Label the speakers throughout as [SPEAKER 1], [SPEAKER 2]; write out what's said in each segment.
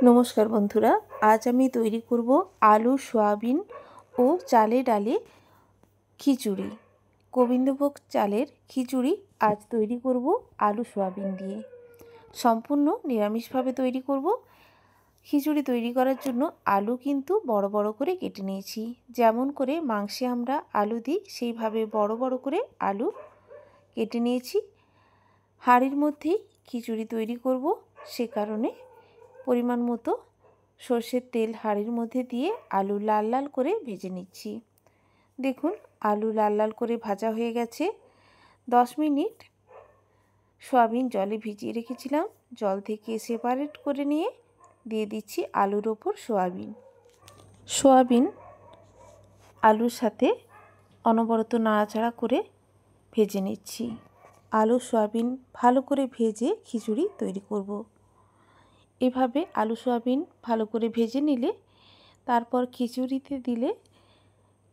[SPEAKER 1] নমস্কার বন্ধুরা, আজ আমি তৈরি করব আলু সয়াবিন ও চালে ডালে খিচুড়ি। গোবিন্দভোগ চালের খিচুড়ি আজ তৈরি করব আলু সয়াবিন দিয়ে। সম্পূর্ণ নিরামিষভাবে তৈরি করব। খিচুড়ি তৈরি করার জন্য আলু কিন্তু বড় বড় করে কেটে নিয়েছি। যেমন করে মাংসে আমরা আলু দিই সেইভাবে বড় বড় করে আলু কেটে নিয়েছি। হাঁড়ির মধ্যেই খিচুড়ি তৈরি করব, সে কারণে পরিমাণ মতো সর্ষের তেল হাঁড়ির মধ্যে দিয়ে আলু লাল লাল করে ভেজে নিচ্ছি। দেখুন আলু লাল লাল করে ভাজা হয়ে গেছে। 10 মিনিট সয়াবিন জলে ভিজিয়ে রেখেছিলাম, জল থেকে সেপারেট করে নিয়ে দিয়ে দিচ্ছি আলুর ওপর সয়াবিন আলুর সাথে অনবরত নাড়াচাড়া করে ভেজে নিচ্ছি। আলু সয়াবিন ভালো করে ভেজে খিচুড়ি তৈরি করব। এভাবে আলু সয়াবিন ভালো করে ভেজে নিলে তারপর খিচুড়িতে দিলে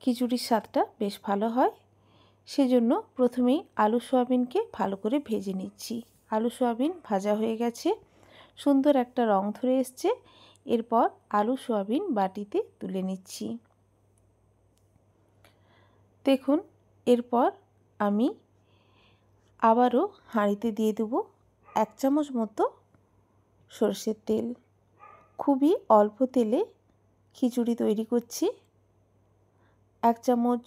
[SPEAKER 1] খিচুড়ির স্বাদটা বেশ ভালো হয়। সেজন্য প্রথমেই আলু সয়াবিনকে ভালো করে ভেজে নিচ্ছি। আলু সয়াবিন ভাজা হয়ে গেছে, সুন্দর একটা রং ধরে এসছে। এরপর আলু সয়াবিন বাটিতে তুলে নিচ্ছি। দেখুন এরপর আমি আবারও হাঁড়িতে দিয়ে দেব 1 চামচ মতো সরষের তেল। খুবই অল্প তেলে খিচুড়ি তৈরি করছি। 1 চামচ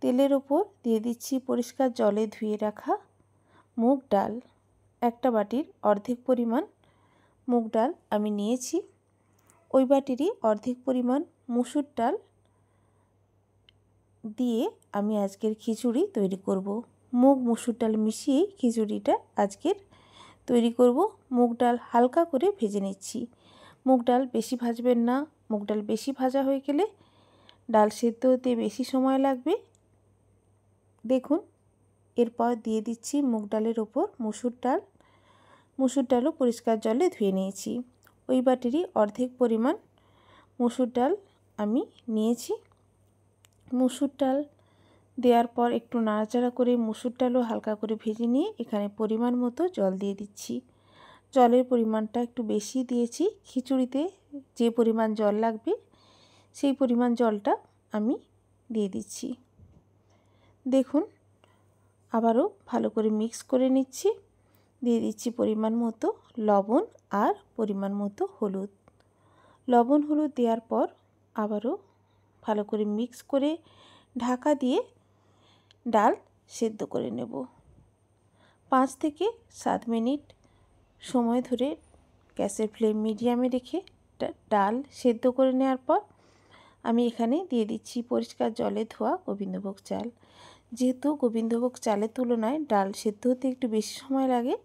[SPEAKER 1] তেলের ওপর দিয়ে দিচ্ছি পরিষ্কার জলে ধুয়ে রাখা মুগ ডাল। একটা বাটির অর্ধেক পরিমাণ মুগ ডাল আমি নিয়েছি। ওই বাটিরই অর্ধেক পরিমাণ মুসুর ডাল দিয়ে আমি আজকের খিচুড়ি তৈরি করব। মুগ মুসুর ডাল মিশিয়েই খিচুড়িটা আজকের তৈরি করব। মুগ ডাল হালকা করে ভেজে নিচ্ছি। মুগ ডাল বেশি ভাজবেন না, মুগ ডাল বেশি ভাজা হয়ে গেলে ডাল সেদ্ধ হতে বেশি সময় লাগবে। দেখুন এরপর দিয়ে দিচ্ছি মুগ ডালের ওপর মুসুর ডালও পরিষ্কার জলে ধুয়ে নিয়েছি। ওই বাটিরই অর্ধেক পরিমাণ মুসুর ডাল আমি নিয়েছি। মুসুর ডাল দেওয়ার পর একটু নাড়াচাড়া করে মুসুর ডালও হালকা করে ভেজে নিয়ে এখানে পরিমাণ মতো জল দিয়ে দিচ্ছি। জলের পরিমাণটা একটু বেশি দিয়েছি। খিচুড়িতে যে পরিমাণ জল লাগবে সেই পরিমাণ জলটা আমি দিয়ে দিচ্ছি। দেখুন আবারও ভালো করে মিক্স করে নিচ্ছি। দিয়ে দিচ্ছি পরিমাণ মতো লবণ আর পরিমাণ মতো হলুদ। লবণ হলুদ দেওয়ার পর আবারও ভালো করে মিক্স করে ঢাকা দিয়ে ডাল সেদ্ধ করে নেব। 5 থেকে 7 মিনিট সময় ধরে গ্যাসের ফ্লেম মিডিয়ামে রেখে ডাল সেদ্ধ করে নেওয়ার পর আমি এখানে দিয়ে দিচ্ছি পরিষ্কার জলে ধোয়া গোবিন্দভোগ চাল। যেহেতু গোবিন্দভোগ চালের তুলনায় ডাল সেদ্ধ হতে একটু বেশি সময় লাগে,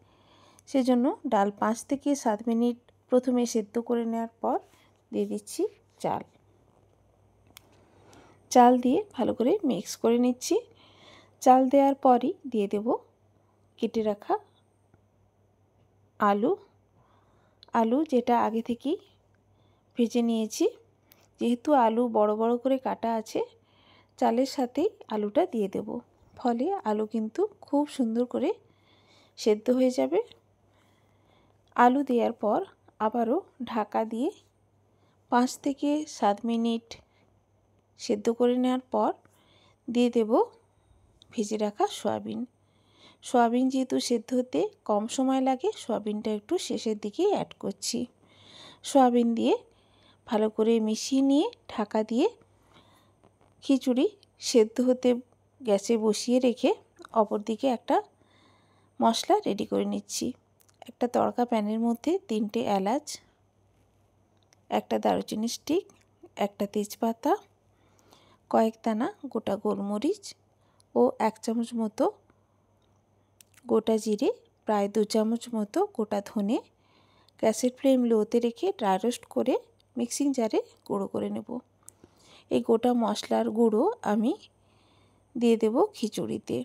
[SPEAKER 1] সেজন্য ডাল 5 থেকে 7 মিনিট প্রথমে সেদ্ধ করে নেওয়ার পর দিয়ে দিচ্ছি চাল দিয়ে ভালো করে মিক্স করে নিচ্ছি। চাল দেওয়ার পরই দিয়ে দেব কেটে রাখা আলু যেটা আগে থেকেই ভেজে নিয়েছি। যেহেতু আলু বড় বড় করে কাটা আছে, চালের সাথেই আলুটা দিয়ে দেব। ফলে আলু কিন্তু খুব সুন্দর করে সেদ্ধ হয়ে যাবে। আলু দেওয়ার পর আবারও ঢাকা দিয়ে 5 থেকে 7 মিনিট সেদ্ধ করে নেওয়ার পর দিয়ে দেব ভেজে রাখা সয়াবিন যেহেতু সেদ্ধ হতে কম সময় লাগে, সয়াবিনটা একটু শেষের দিকেই অ্যাড করছি। সয়াবিন দিয়ে ভালো করে মিশিয়ে নিয়ে ঢাকা দিয়ে খিচুড়ি সেদ্ধ হতে গ্যাসে বসিয়ে রেখে অপরদিকে একটা মশলা রেডি করে নিচ্ছি। একটা তড়কা প্যানের মধ্যে 3টে এলাচ, একটা দারুচিনি স্টিক, একটা তেজপাতা, কয়েক দানা গোটা গোলমরিচ ও 1 চামচ মতো গোটা জিরে, প্রায় 2 চামচ মতো গোটা ধনে গ্যাসের ফ্লেম লোতে রেখে ড্রাই রোস্ট করে মিক্সিং জারে গুঁড়ো করে নেব। এই গোটা মশলার গুঁড়ো আমি দিয়ে দেব খিচুড়িতে।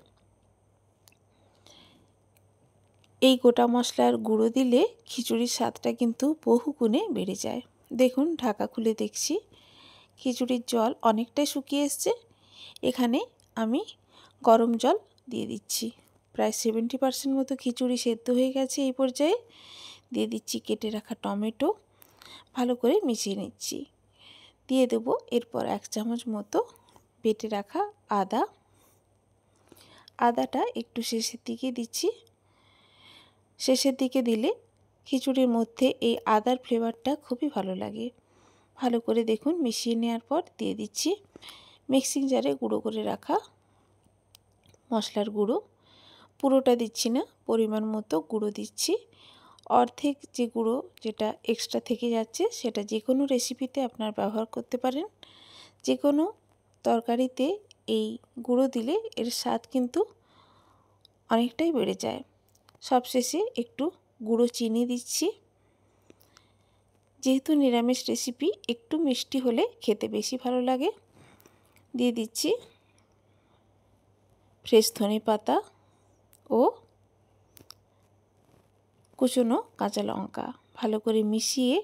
[SPEAKER 1] এই গোটা মশলার গুঁড়ো দিলে খিচুড়ির স্বাদটা কিন্তু বহুগুণে বেড়ে যায়। দেখুন ঢাকা খুলে দেখছি খিচুড়ির জল অনেকটাই শুকিয়ে এসছে। এখানে আমি গরম জল দিয়ে দিচ্ছি। প্রায় 70% মতো খিচুড়ি সেদ্ধ হয়ে গেছে। এই পর্যায়ে দিয়ে দিচ্ছি কেটে রাখা টমেটো ভালো করে মিশিয়ে নিচ্ছি। দিয়ে দেবো এরপর 1 চামচ মতো বেটে রাখা আদা। আদাটা একটু শেষের দিকে দিচ্ছি। শেষের দিকে দিলে খিচুড়ির মধ্যে এই আদার ফ্লেভারটা খুবই ভালো লাগে। ভালো করে দেখুন মিশিয়ে নেওয়ার পর দিয়ে দিচ্ছি মিক্সিং জারে গুঁড়ো করে রাখা মশলার গুঁড়ো। পুরোটা দিচ্ছি না, পরিমাণ মতো গুঁড়ো দিচ্ছি। অর্ধেক যে গুঁড়ো যেটা এক্সট্রা থেকে যাচ্ছে সেটা যে কোনো রেসিপিতে আপনার ব্যবহার করতে পারেন। যে কোনো তরকারিতে এই গুঁড়ো দিলে এর স্বাদ কিন্তু অনেকটাই বেড়ে যায়। সবশেষে একটু গুঁড়ো চিনি দিচ্ছি। যেহেতু নিরামিষ রেসিপি একটু মিষ্টি হলে খেতে বেশি ভালো লাগে। দিয়ে দিচ্ছি ফ্রেশ ধনে পাতা ও কুচনো কাঁচা লঙ্কা। ভালো করে মিশিয়ে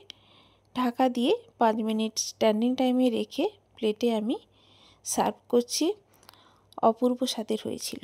[SPEAKER 1] ঢাকা দিয়ে 5 মিনিট স্ট্যান্ডিং টাইমে রেখে প্লেটে আমি সার্ভ করছি। অপূর্ব স্বাদের হয়েছিল।